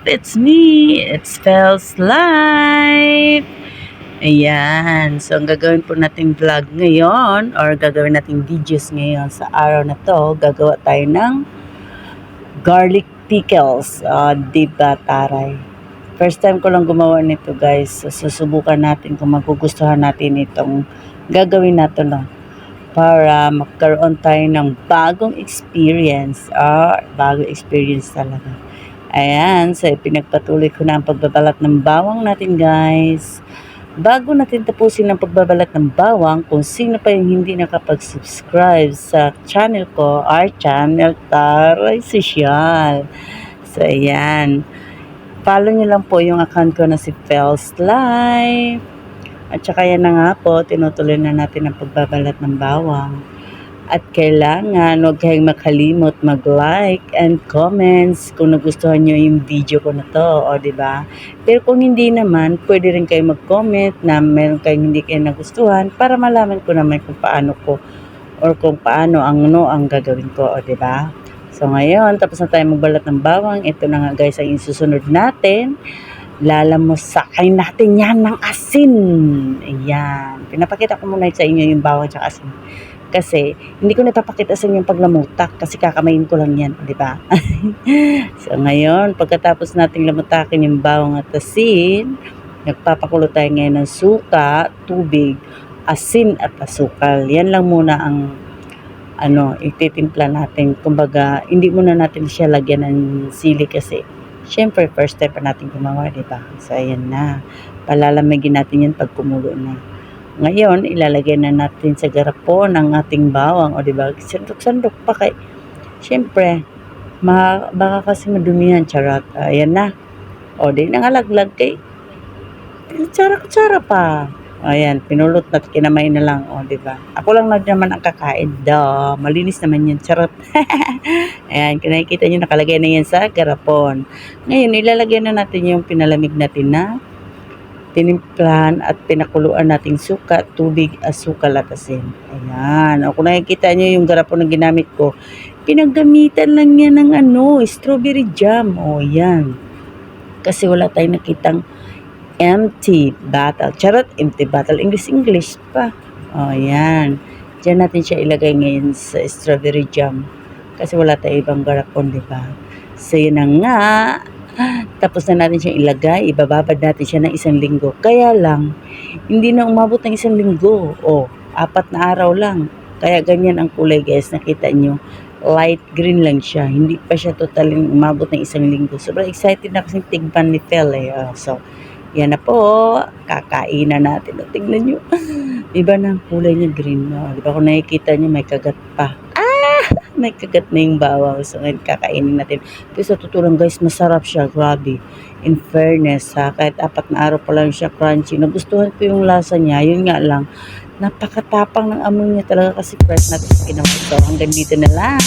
It's me! It's Fel's Life! Ayan. So, ang gagawin po nating vlog ngayon or gagawin nating videos ngayon sa araw na to, gagawa tayo ng garlic pickles. Diba, taray? First time ko lang gumawa nito, guys. So, susubukan natin kung magugustuhan natin itong gagawin natin, no? Para magkaroon tayo ng bagong experience. Bagong experience talaga. Ayan, so pinagpatuloy ko na ang pagbabalat ng bawang natin, guys. Bago natin tapusin ang pagbabalat ng bawang, kung sino pa yung hindi nakapag-subscribe sa channel ko, our channel, Taray Social. So, ayan. Follow nyo lang po yung account ko na si Fel's Life. At saka yan na nga po, tinutuloy na natin ang pagbabalat ng bawang. At kailangan, huwag kayong makalimot mag-like and comments kung nagustuhan nyo yung video ko na to, o diba? Pero kung hindi naman, pwede rin kayo mag-comment na meron kayong hindi kayo nagustuhan para malaman ko naman kung paano ko or kung paano ang gagawin ko, o diba? So ngayon, tapos na tayo magbalat ng bawang. Ito na nga, guys, ang isusunod natin. Lalamusakin natin yan ng asin. Ayan. Pinapakita ko muna sa inyo yung bawang at asin. Kasi, hindi ko napapakita sa inyo yung paglamutak kasi kakamayin ko lang yan, di ba? So, ngayon, pagkatapos nating lamutakin yung bawang at asin, nagpapakulo tayo ngayon ng suka, tubig, asin at asukal. Yan lang muna ang ititimpla natin. Kumbaga, hindi muna natin siya lagyan ng sili kasi, syempre, first step pa natin gumawa, di ba? So, ayan na. Palalamigin natin yan pag kumulo na. Ngayon, ilalagay na natin sa garapon ang ating bawang. O, diba? Sandok-sandok pa kay... Siyempre, baka kasi madumihan. Charot. Ayan na. O, di nangalaglag kay... Kutsara-kutsara pa. Ayan, pinulot na, kinamay na lang. O, diba? Ako lang naman ang kakain. Malinis naman yan. Charot. Ayan, nakikita nyo, nakalagay na yan sa garapon. Ngayon, ilalagay na natin yung pinalamig natin na tinimplahan at pinakuluan nating suka, tubig, asukal at asin. Ayan. O, kung nakikita nyo yung garapon na ginamit ko, pinaggamitan lang yan ng strawberry jam. O, yan. Kasi wala tayong nakitang empty bottle. Charot, empty bottle. English pa. O, yan. Diyan natin siya ilagay ngayon sa strawberry jam. Kasi wala tayong ibang garapon, di ba? So, yun na nga. Tapos na natin siyang ilagay, ibababad natin siya ng 1 linggo. Kaya lang, hindi na umabot ng 1 linggo. 4 na araw lang. Kaya ganyan ang kulay, guys. Nakita nyo, light green lang siya. Hindi pa siya totally umabot ng 1 linggo. Sobrang excited na kasi tigban ni Fel. So, yan na po. Kakainan natin. Tignan nyo. Iba na ang kulay niya, green. Diba kung nakikita nyo, may kagat pa. May kagat na yung bawang. So, ngayon kakainin natin. Pero sa totoo lang, guys, masarap siya. Grabe. In fairness, kahit 4 na araw pa lang siya crunchy. Nagustuhan ko yung lasa niya. Yun nga lang, napakatapang ng amoy niya talaga kasi fresh natin sa ginawa. So, hanggang dito na lang.